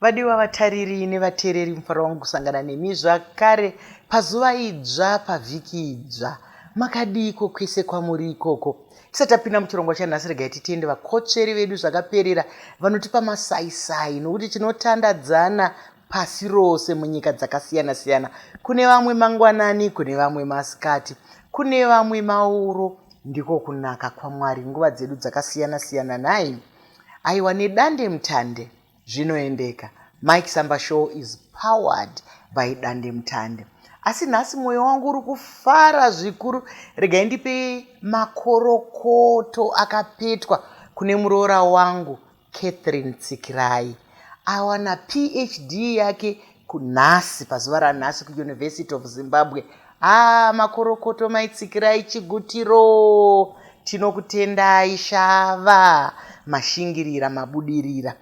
Vadiwa vatariri nevateereri, mufaro wangu kusangana nemi zvakare pazuva idzva pavhiki idzva. Makadiko kwese kwamuri ikoko. Tisati tapinda muchirongwa chanhasi, regai titende vakotsveri vedu zvakaperera vanotipa masaisai, nokuti tinotandadzana pasi rose munyika dzakasiyana siyana. Kune vamwe mangwanani, kune vamwe masikati, kune vamwe mauro. Ndiko kunaka kwaMwari nguva dzedu dzakasiyana siyana. Nhai aiwa nedandemutande zvinoendeka. R Chisamba show is powered by Dandemutande. Asi nhasi mwoyo wangu uri kufara zvikuru. Regai ndipe makorokoto akapetwa kune muroora wangu Catherine Tsikirai. Awana PhD yake kunhasi, pazuva ranhasi kuUniversity of Zimbabwe. Makorokoto maItsikirai chigutiro. Tinokutendai shava, mashingirira, mabudirira.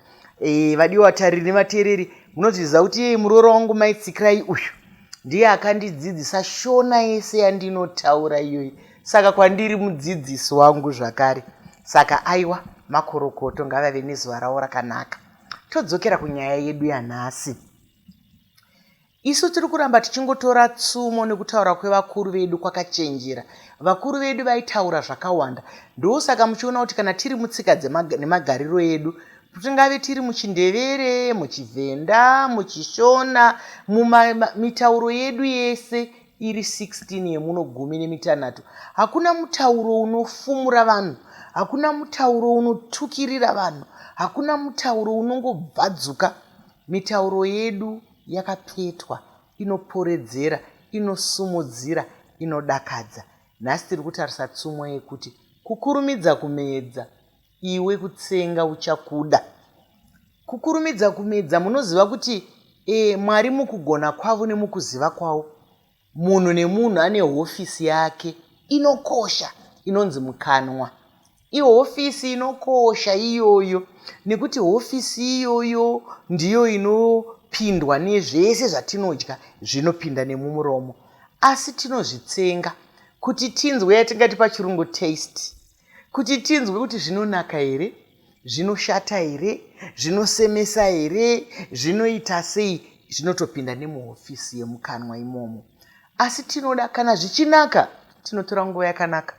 Vadiwa vatariri nevateereri, munozviziva kuti muroora wangu maItsikirai uyu ndiye akandidzidzisa shona yese yandinotaura iyoyi. Saka kwandiri mudzidzisi wangu zvakare. Saka aiwa makorokoto ngavave nezuva ravo rakanaka. Todzokera kunyaya yedu yanhasi. Isu tiri kuramba tichingotora tsumo nekutaura kwevakuru vedu kwakachenjera. Vakuru vedu vaitaura zvakawanda. Ndosaka muchiona kuti kana tiri mutsika nemagariro edu, tingave tiri muchindevere, muchivhenda, muchishona, mitauro yedu yese iri 16 yemuno 16. Hakuna mutauro unofumura vanhu, hakuna mutauro unotukirira vanhu, hakuna mutauro unongobvadzuka. Mitauro yedu yakapetwa, inoporedzera, inosumudzira, inodakadza. Nhasi tiri kutarisa tsumo yekuti kukurumidza kumhedza, iwe kutsenga uchakuda. Kukurumidza kumhedza, munoziva kuti Mwari mukugona kwavo nemukuziva kwavo, munhu nemunhu ane hofisi yake inokosha inonzi mukanwa. Iyo hofisi inokosha iyoyo, nekuti hofisi iyoyo ndiyo inopindwa nezvese zvatinodya zvinopinda nemumuromo. Asi tinozvitsenga kuti tinzwe, yatingati pachirungu taste, kuti tinzwe kuti zvinonaka here, zvinoshata here, zvinosemesa here, zvinoita sei, zvinotopinda nemuhofisi yemukanwa imomo. Asi tinoda kana zvichinaka, tinotora nguva yakanaka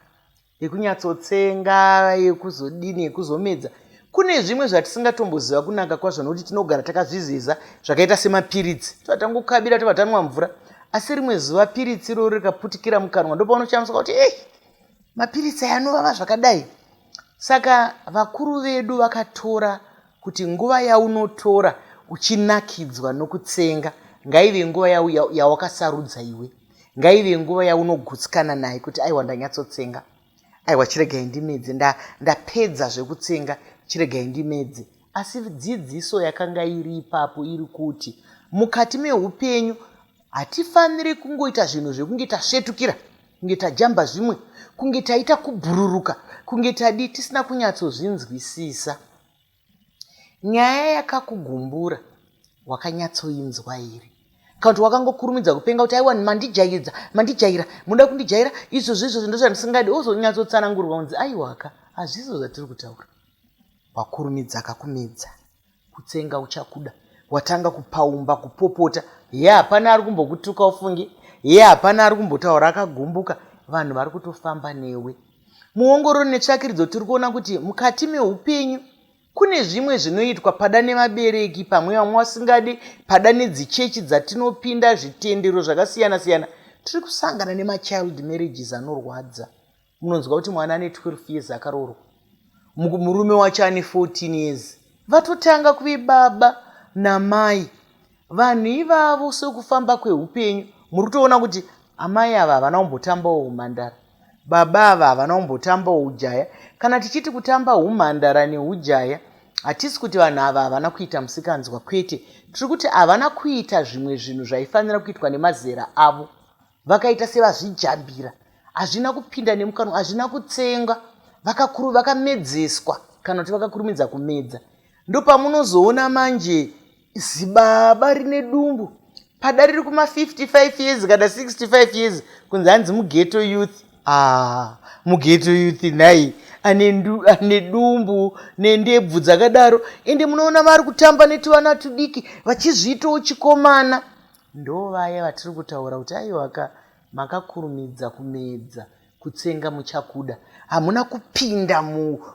yekunyatso-tsenga, yekuzodini, yekuzomedza. Kune zvimwe zvatisingatomboziva kunaka kwazvo, nokuti tinogara takazviziza zvakaita semapiritsi. Totangokabira tobva tanwa mvura, asi rimwe zuva piritsi iroro rikaputikira mukanwa, ndopaunochamuswa kuti mapiritsi aya anovava zvakadai. Saka vakuru vedu vakatora kuti nguva yaunotora uchinakidzwa nokutsenga ngaive nguva yawakasarudza iwe, ngaive nguva yaunogutsikana naye kuti aiwa ndanyatsotsenga, aiwa chiregai ndimedze, ndapedza zvekutsenga, chiregai ndimedze. Asi dzidziso yakanga iri ipapo iri kuti mukati meupenyu hatifaniri kungoita zvinhu zvekunge tasvetukira, kunge tajamba zvimwe, kunge taita kubhururuka, kunge tadi tisina kunyatsozvinzwisisa. Nyaya yakakugumbura wakanyatsoinzwa iri, kana kuti wakangokurumidza kupenga kuti aiwa mandijaira, muda kundijaira, izvozvo ndozvandisingadi, wozonyatsotsanangurwa kunzi aiwaka hazvizo zvatiri kutaura. Wakurumidza akakumedza, kutsenga uchakuda, watanga kupaumba, kupopota, hapana ari kumbokutuka ufunge, hapana ari kumbotaura akagumbuka. Vanhu vari kutofamba newe. Muongororo netsvakiridzo tiri kuona kuti mukati meupenyu kune zvimwe zvinoitwa pada nemabereki, pamwe vamwe vasingadi, pada nedzichechi dzatinopinda, zvitendero zvakasiyana siyana. Tiri kusangana nemachild marriages anorwadza. Munonzwa kuti mwana ane 12 years akaroorwa, murume wacho ane 14 years. Vatotanga kuve baba namai. Vanhu ivavo sekufamba kweupenyu, muri kutoona kuti amai ava havana kumbotambawo umhandara, baba ava havana kumbotambawo ujaya. Kana tichiti kutamba umhandara neujaya, hatisi kuti vanhu ava havana kuita musikanzwa, kwete. Tiri kuti havana kuita zvimwe zvinhu zvaifanira kuitwa nemazera avo. Vakaita sevazvijambira, hazvina kupinda nemukanwa, hazvina kutsenga, vakamedzeswa, kana kuti vakakurumidza kumedza. Ndopamunozoona manje zibaba rine dumbu pada riri kuma 55 years kana 65 years kunzi hanzi mugeto youth. Mugeto youth nai ane dumbu nendebvu dzakadaro, ende munoona vari kutamba netuvana tudiki vachizviitawo chikomana. Ndo vaya vatiri kutaura kuti aiwa makakurumidza kumedza kutsenga muchakuda. Hamuna kupinda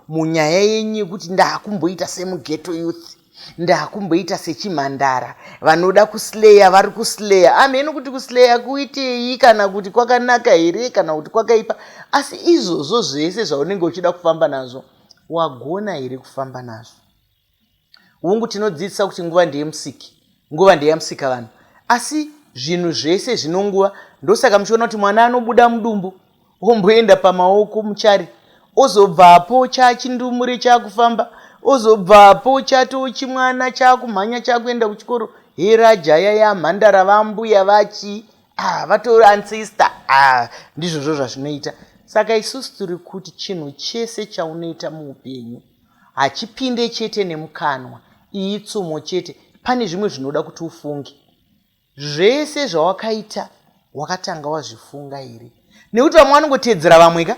munyaya yenyu yekuti ndakumboita semugeto youth, ndakumboita sechimhandara, vanoda kusileya vari kusileya. Amene kuti kusileya kuitei, kana kuti kwakanaka here kana kuti kwakaipa, asi izvozvo zvese zvaunenge uchida kufamba nazvo wagona here kufamba nazvo. Hungu tinodzidzisa kuti nguva ndeyemusiki, nguva ndeyamusika vanhu, asi zvinhu zvese zvinonguva. Ndosaka muchiona kuti mwana anobuda mudumbu omboenda pamaoko muchari, ozobvapo chachindumure chakufamba, ozobvapo chatoo chimwana chakumhanya chakuenda kuchikoro. Hera jaya yamhandara vambuya vachi vatori ancestor. Ndizvozvo zvazvinoita. Saka isusu tiri kuti chinhu chese chaunoita muupenyu hachipinde chete nemukanwa, iyi tsumo chete. Pane zvimwe zvinoda kuti ufunge. Zvese zvawakaita wakatanga wazvifunga here? Nekuti vamwe vanongotedzera vamwe ka,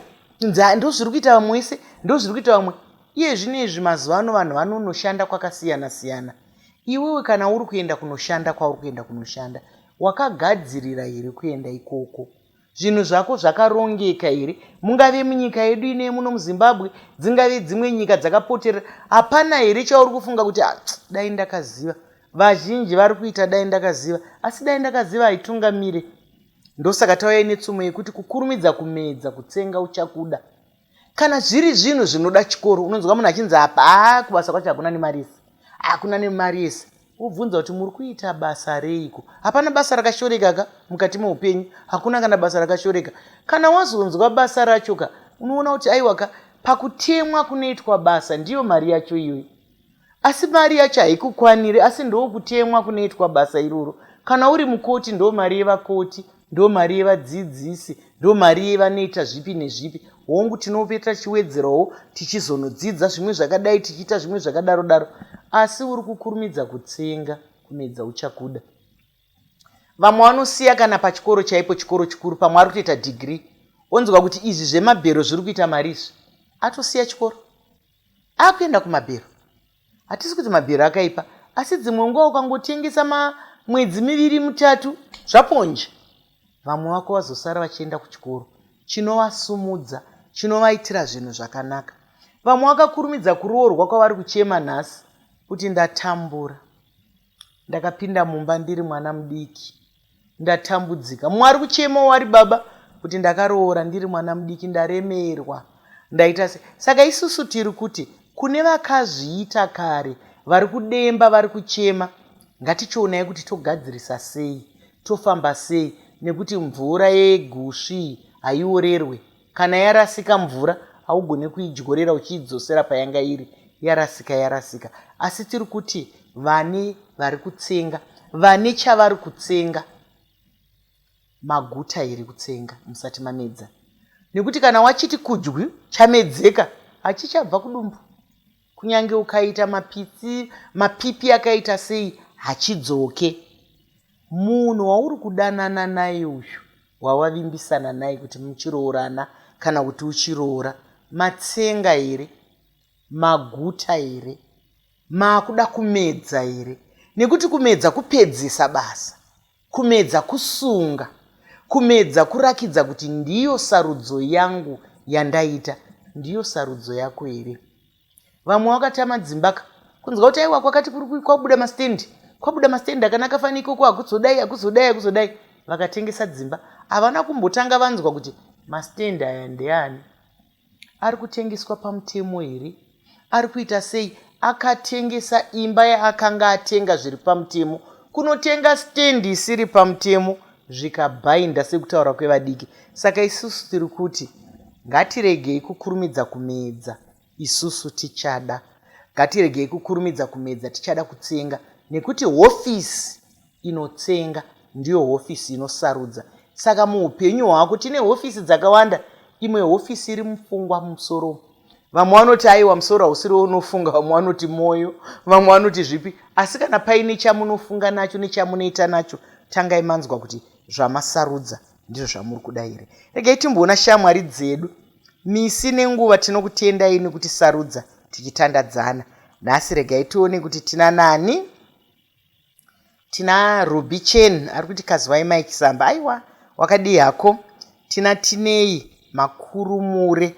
ndo zviri kuita vamwe wese, ndo zviri kuita vamwe. Iye zvinezvi mazuva ano vanhu vanonoshanda kwakasiyana siyana. Iwewe kana uri kuenda kunoshanda kwauri kuenda kunoshanda, wakagadzirira here kuenda ikoko? Zvinhu zvako zvakarongeka here? Mungave munyika yedu ine muno muZimbabwe, dzingave dzimwe nyika dzakapoterera, hapana here chauri kufunga kuti dai ndakaziva? Vazhinji vari kuita dai ndakaziva, asi dai ndakaziva haitungamire. Ndosaka tauya netsumo yekuti kukurumidza kumedza kutsenga uchakuda. Kana zviri zvinhu zvinoda chikoro, unonzwa munhu achinzi apa kubasa kwacho hakuna nemarisi, hakuna nemarisi. Ubvunza kuti muri kuita basa reiko? Hapana basa rakashoreka ka mukati meupenyu, hakuna kana basa rakashoreka. Kana wazonzwa basa racho ka, unoona kuti aiwa ka, pakutemwa kunoitwa basa ndiyo mari yacho iyoyo. Asi mari yacho haikukwanire, asi ndo kutemwa kunoitwa basa iroro. Kana uri mukoti, ndo mari yevakoti, ndo mari yevadzidzisi, ndo mari yevanoita zvipi nezvipi. Hongu tinopeta chiwedzerawo tichizonodzidza zvimwe zvakadai, tichiita zvimwe zvakadaro daro. Asi uri kukurumidza kutsenga kumedza uchakuda. Vamwe vanosiya kana pachikoro chaipo, chikoro chikuru, pamwe ari kutoita degree, onzwa kuti izvi zvemabhero zviri kuita mari izvi, atosiya chikoro akuenda kumabhero. Hatisi kuti mabhero akaipa, asi dzimwe nguva ukangotengesa mwedzi 2-3 zvaponja. Vamwe wako vazosara vachienda kuchikoro chinovasumudza, chinovaitira zvinhu zvakanaka. Vamwe vakakurumidza kuroorwa kwavari kuchema nhasi kuti ndatambura, ndakapinda mumba ndiri mwana mudiki, ndatambudzika. Mwari kuchema wari baba kuti ndakaroora ndiri mwana mudiki, ndaremerwa, ndaita se. Saka isusu tiri kuti kune vakazviita kare, vari kudemba, vari kuchema, ngatichionai kuti togadzirisa sei, tofamba sei, nekuti mvura yegusvi haiorerwe. Kana yarasika mvura haugone kuidyorera uchiidzosera payanga iri, yarasika yarasika. Asi tiri kuti vane vari kutsenga, vane chavari kutsenga, maguta iri kutsenga musati mamedza. Nekuti kana wachiti kudyi chamedzeka, hachichabva kudumbu. Kunyange ukaita mapipi akaita sei, hachidzoke. Munhu wauri kudanana naye uyu, wawavimbisana naye kuti muchiroorana kana kuti uchiroora, matsenga here, maguta here, makuda kumedza here. Nekuti kumedza kupedzisa basa, kumedza kusunga, kumedza kurakidza kuti ndiyo sarudzo yangu yandaita, ndiyo sarudzo yako here. Vamwe wakatama dzimbaka, kunzwa kuti aiwa kwakati kwabuda mastendi, kwabuda mastendi akanaka fani ikoko, hakuzodai. Vakatengesa dzimba, havana kumbotanga vanzwa kuti mastendi aya ndeani, ari kutengeswa pamutemo here, ari kuita sei. Akatengesa imba yaakanga atenga zviri pamutemo, kunotenga stendi isiri pamutemo, zvikabhainda sekutaura kwevadiki. Saka isusu tiri kuti ngatiregei kukurumidza kumedza, isusu tichada. Ngatiregei kukurumidza kumedza, tichada kutsenga. Nekuti hofisi inotsenga ndiyo hofisi inosarudza. Saka muupenyu hwako tine hofisi dzakawanda. Imwe hofisi iri mupfungwa musoro. Vamwe vanoti aiwa musoro hausiri unofunga, vamwe vanoti moyo, vamwe vanoti zvipi. Asi kana paine chamunofunga nacho nechamunoita nacho, tangai manzwa kuti zvamasarudza ndizvo zvamuri kuda here. Regai timboona shamwari dzedu misi nenguva tinokutendai nekuti sarudza tichitandadzana. Nhasi regai tione kuti tina nani. Tina Ruby Chen ari kuti kazwai Mike Samba. Aiwa, wakadii hako. Tina Tinei Makurumure.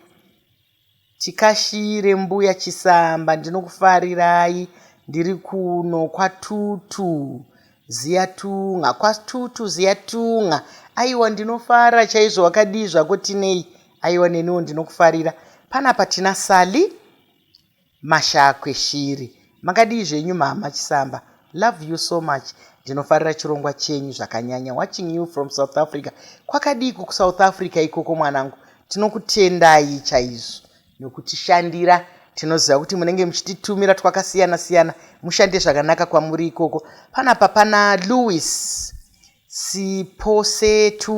Tikashire mbuya Chisamba, ndinokufarirai. Ndiri kuno kwatutu ziyatunga, kwatutu ziyatunga. Aiwa, ndinofara chaizvo. Wakadii zvako Tinei. Aiwa, neniwo ndinokufarira. Panapa tina Sali Mashakwe Shiri. Makadii zvenyu mama Chisamba. Love you so much. Ndinofarira chirongwa chenyu zvakanyanya. Watching you from South Africa. Kwakadii ku South Africa ikoko mwanangu. Tinokutendai chaizvo nokutishandira. Tinoziva kuti munenge muchititumira twakasiyana siyana. Mushande zvakanaka kwamuri ikoko. Panapa pana Louis Siposetu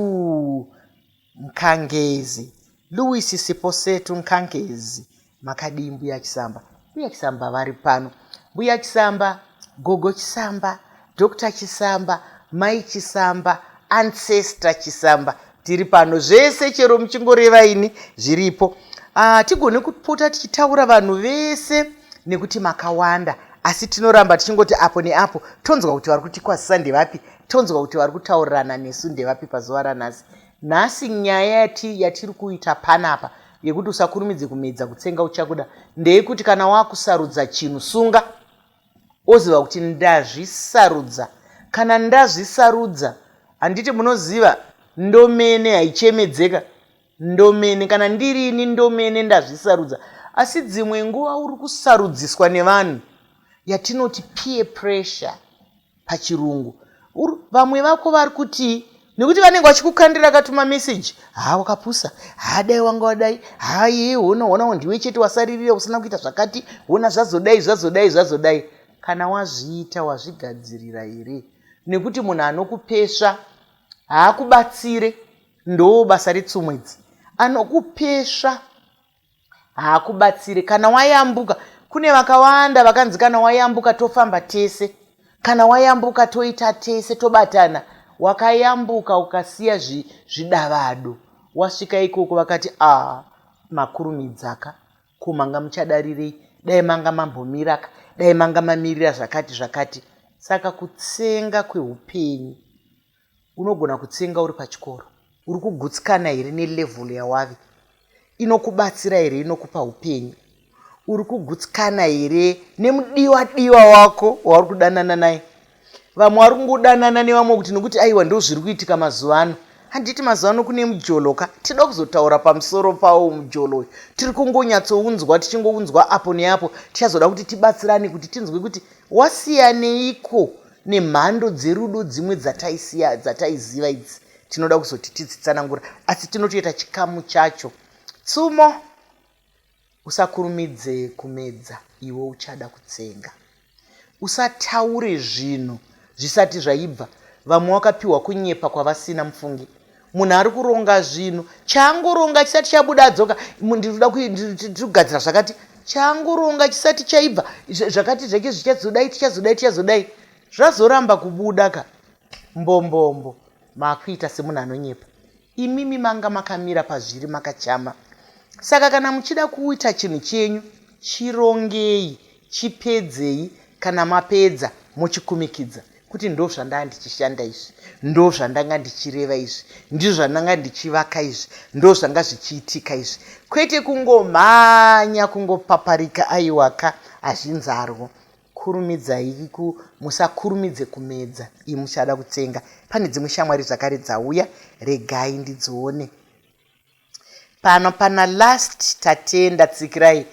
Mkangezi. Louis Siposetu Mkangezi. Makadii mbuya Chisamba. Mbuya Chisamba vari pano. Mbuya Chisamba, Gogo Chisamba, Dr. Chisamba, Mai Chisamba, Ancestor Chisamba. Tiri pano zvese chero muchingoreva ini zviripo. Tigone kupota tichitaura vanhu vese nekuti makawanda. Asi tinoramba tichingoti apo neapo. Tonzwa kuti vari kutikwazisa ndevapi. Tonzwa kuti vari kutaurirana nesu ndevapi pazuva ranhasi. Nhasi nyaya yatiri kuita panapa yekuti usakurumidze kumedza kutsenga uchakuda. Ndeyekuti kana wakusarudza chinhu sunga. Oziva kuti ndazvisarudza. Kana ndazvisarudza, handiti munoziva ndomene haichemedzeka. Ndomene, kana ndirini ndomene ndazvisarudza. Asi dzimwe nguva uri kusarudziswa nevanhu yatinoti peer pressure pachirungu. Vamwe vako vari kuti nekuti vanenge vachikukandira katuma message. Wakapusa. Dai wanga wadai. Ona ndiwe chete wasaririra usina kuita zvakati. Ona zvazodai. Kana wazviita wazvigadzirira here? Nekuti munhu anokupesva haakubatsire. Ndo basa retsumwedzi. Anokupesva haakubatsire. Kana wayambuka, kune vakawanda vakanzi kana wayambuka tofamba tese. Kana wayambuka toita tese, tobatana. Wakayambuka ukasiya zvidavado. Wasvika ikoko vakati makurumidzaka. Ko manga muchadarirei? Dai manga mambomiraka. Dai manga mamirira zvakati. Saka kutsenga kweupenyu. Unogona kutsenga uri pachikoro. Uri kugutsikana here nelevel yawavi? Inokubatsira here? Inokupa upenyu? Uri kugutsikana here nemudiwa wako wauri kudanana naye? Vamwe vari kungodanana nevamwe kuti nekuti aiwa ndo zviri kuitika mazuva ano. Handiti mazuva ano kune mujoloka. Tinoda kuzotaura pamusoro pawo mujolo. Tiri kungonyatsounzwa, tichingounzwa apo neapo. Tichazoda kuti tibatsirane kuti tinzwe kuti wasiyaneiko nemhando dzerudo dzimwe dzataiziva idzi. Tinoda kuzoti tidzitsanangura. Asi tinotoita chikamu chacho. Tsumo, usakurumidze kumedza, iwe uchada kutsenga. Usataure zvinhu zvisati zvaibva. Vamwe wakapiwa kunyepa kwavasina mufungi. Munhu ari kuronga zvinhu, changoronga chisati chabuda dzoka. Ndinoda kugadzira zvakati, changoronga chisati chaibva. Zvakati zvake tichazodai. Zvazoramba kubuda ka. Mbombombo. Makuita semunhu anonyepa. Imimi manga makamira pazviri makachama. Saka kana muchida kuita chinhu chenyu, chirongei, chipedzei. Kana mapedza, muchikumikidza. Kuti ndo zvandanga ndichishanda izvi. Ndo zvandanga ndichireva izvi. Ndizvo zvandanga ndichivaka izvi. Ndo zvanga zvichiitika izvi. Kwete kungomhanya, kungopaparika aiwaka azvinzarwo. Kurumidzai, musakurumidze kumedza. Imi muchada kutsenga. Pane dzimwe shamwari zvakare dzauya. Regai ndidzione. Pano pana last tatenda tsikirai.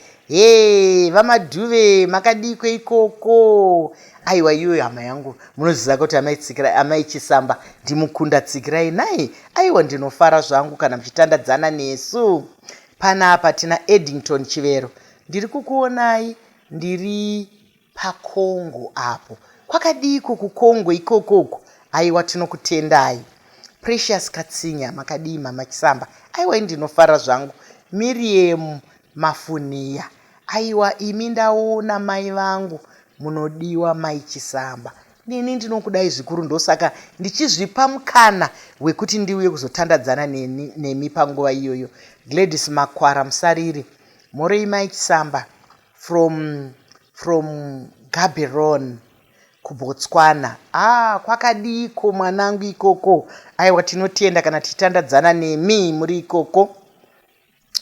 Vamadhuve makadikwe ikoko. Aiwa iyoyo hama yangu. Munoziva kuti amai Chisamba ndimukunda tsikirai naye. Aiwa ndinofara zvangu kana muchitandadzana nesu. Panapa tina Eddington Chivero. Ndiri kukuonai. Ndiri paKongo apo. Kwakadiko kuKongo ikokoko. Aiwa tinokutendai. Precious Katsinya makadii mama Chisamba. Aiwa ndinofara zvangu. Miriam Mafunia. Aiwa imi ndaona mai vangu munodiwa Mai Chisamba. neni ndinokudai zvikuru, ndosaka ndichizvipa mukana wekuti ndiuye kuzotandadzana nemi panguva iyoyo. Gladys Makwara Musariri, Morei Mai Chisamba from Gaborone kuBotswana. Kwakadiko mwanangu ikoko. Aiwa, tinotenda kana tichitandadzana nemi muri ikoko.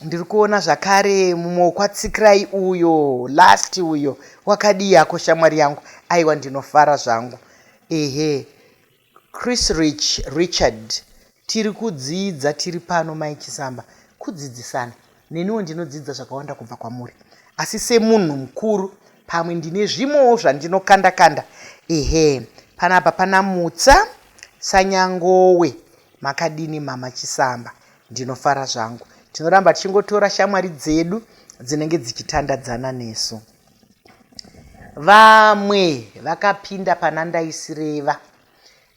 Ndiri kuona zvakare mumokwatsikirai uyo last uyo wakadi yako shamwari yangu. Aiwa, ndinofara zvangu. Chris Richard, tiri kudzidza tiri pano Mai Chisamba. Kudzidzisana neniwo ndinodzidza zvakawanda kubva kwamuri, asi semunhu mukuru pamwe ndine zvimwewo zvandinokanda-kanda. Panapa pana Mutsa Sanyangowe, makadini Mama Chisamba. Ndinofara zvangu. Tinoramba tichingotora shamwari dzedu dzinenge dzichitandadzana nesu. Vamwe vakapinda pana ndaisireva,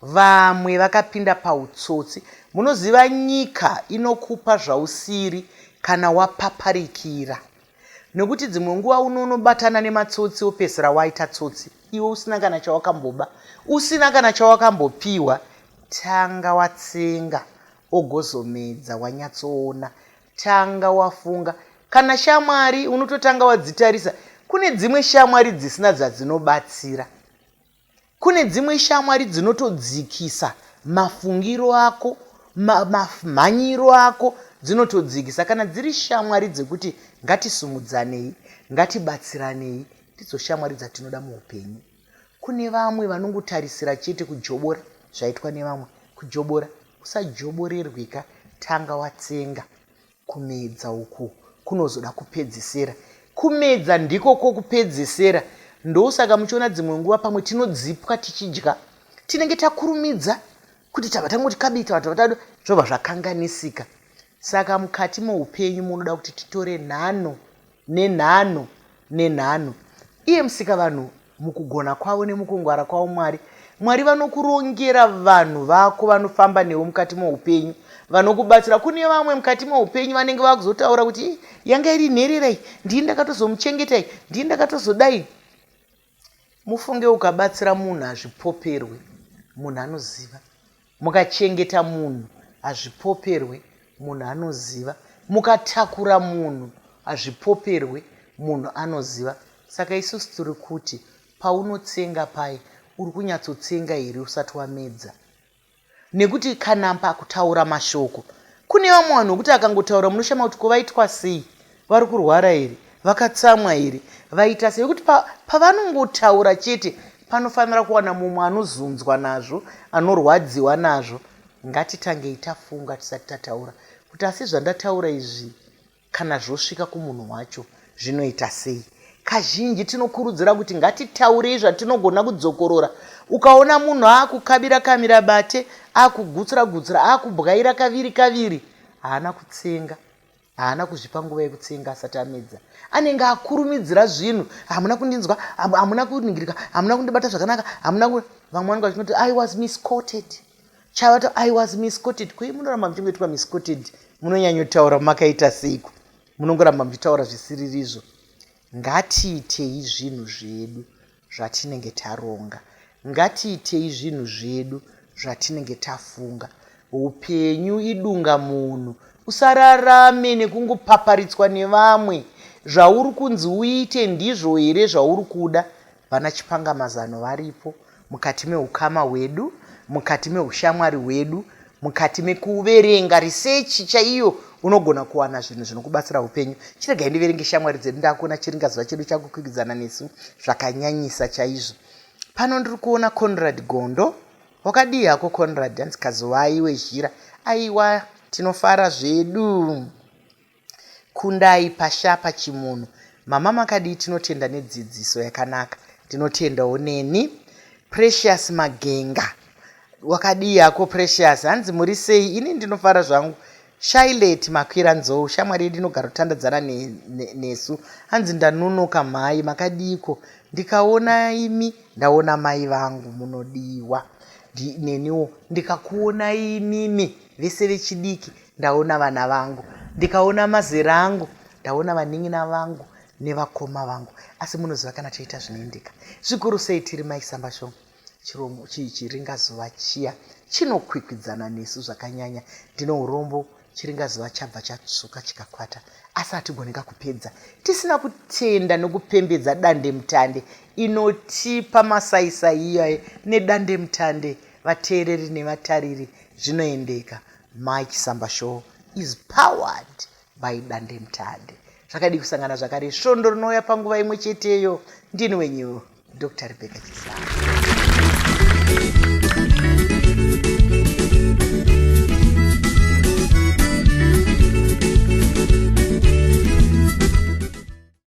vamwe vakapinda pautsotsi. Munoziva nyika inokupa zvausiri kana wapaparikira, nekuti dzimwe nguva unobatana nematsotsi wopedzisira waita tsotsi iwe usina kana chawakamboba, usina kana chawakambopiwa. Tanga watsenga ogozomedza, wanyatsoona. Tanga wafunga. Kana shamwari unototanga wadzitarisa, kune dzimwe shamwari dzisina dzadzinobatsira, kune dzimwe shamwari dzinotodzikisa mafungiro ako, mhanyiro ako dzinotodzikisa. Kana dziri shamwari dzekuti ngatisumudzanei, ngatibatsiranei, ndidzo shamwari dzatinoda muupenyu. Kune vamwe vanongotarisira chete kujobora zvaitwa nevamwe. Kujobora, usajoborerweka. Tanga watsenga. Kumedza uku kunozoda kupedzisira. Kumedza ndiko kokupedzisira. Ndosaka muchiona dzimwe nguva pamwe tinodzipwa tichidya, tinenge takurumidza kuti tava tangoti kabita vatatu zvobva zvakanganisika. Saka mukati meupenyu munoda kuti titore nhano nenhano nenhano. Iye musika vanhu mukugona kwavo nemukungwara kwavo Mwari vanokurongera vanhu vako vanofamba newe mukati meupenyu, vanokubatsira. Kune vamwe mukati meupenyu vanenge vakuzotaura kuti yanga iri nhererai, ndii ndakatozomuchengetai, ndii ndakatozodai. Mufunge ukabatsira munhu hazvipoperwe, munhu anoziva. Mukachengeta munhu hazvipoperwe, munhu anoziva. Mukatakura munhu hazvipoperwe, munhu anoziva. Saka isusu tiri kuti paunotsenga pai uri kunyatsotsenga here usati wamedza? Nekuti kana pakutaura mashoko, kune vamwe vanhu vokuti akangotaura munoshama kuti kuvaitwa sei, vari kurwara here, vakatsamwa here, vaita sei. Nekuti pavanongotaura chete panofanira kuwana mumwe anozunzwa nazvo, anorwadziwa nazvo. Ngatitangei tafunga tisati tataura kuti asi zvandataura izvi kana zvosvika kumunhu wacho zvinoita sei. Kazhinji tinokurudzira kuti ngatitaurei zvatinogona kudzokorora. Ukaona munhu akukabira kamira bate, akugutsira-gutsira, akubwaira kaviri-kaviri, haana kutsenga, haana kuzvipa nguva yekutsenga asati amedza. Anenge akurumidzira zvinhu, hamuna kundinzwa, hamuna kuningirika, hamuna kundibata zvakanaka, hamuna vamwe vanenge vachinoti I was misquoted. Chavati I was misquoted. Kwei munoramba muchingoitwa misquoted, munonyanyotaura makaita seiko, munongoramba muchitaura zvisiririzvo. Ngatiitei zvinhu zvedu zvatinenge taronga, ngatiitei zvinhu zvedu zvatinenge tafunga. Upenyu idunga munhu, usararame nekungopaparitswa nevamwe. Zvauri kunzi uite ndizvo here zvauri kuda. Vana chipangamazano varipo mukati meukama hwedu, mukati meushamwari hwedu, mukati mekuverenga research chaiyo. Unogona kuwana zvinhu zvinokubatsira upenyu. Chiregai ndiverenge shamwari dzedu, ndakuona chiringazuva chedu chakukwikwidzaana nesu zvakanyanyisa chaizvo. Pano ndiri kuona Conrad Gondo. Wakadii hako Conrad, hanzikazi waiwe zhira. Aiwa, tinofara zvedu. Kundai pashapa chimunhu. Mama makadii, tinotenda nedzidziso yakanaka. Tinotendawo neni. Precious Magenga. Wakadii hako Precious, hanzi muri sei? Ini ndinofara zvangu. Shailet Makwira Nzou, shamwari yedu inogara kutandadzana nesu. Hanzi ndanonoka mhai, makadiko. Ndikaona imi, ndaona mai vangu munodiwa. Neniwo, ndikakuona inini, vese vechidiki, ndaona vana vangu. Ndikaona mazera angu, ndaona vanin'ina vangu nevakoma vangu. Asi munoziva kana chaita zvinoendeka. Zvikuru sei tiri Mai Samba Show. chiringazuva chiya chinokwikwidzana nesu zvakanyanya. Ndino urombo chiringazuva chabva chatsuka chikakwata, asi hatigoneka kupedza tisina kutenda nokupembedza dandemutande inotipa masaisai iyaye. Nedandemutande vateereri nevatariri zvinoendeka. My Chisamba show is powered by Dandemutande. Zvakadi kusangana zvakare svondo rinouya panguva imwe cheteyo. Ndini wenyu Dr. Rebecca Chisamba.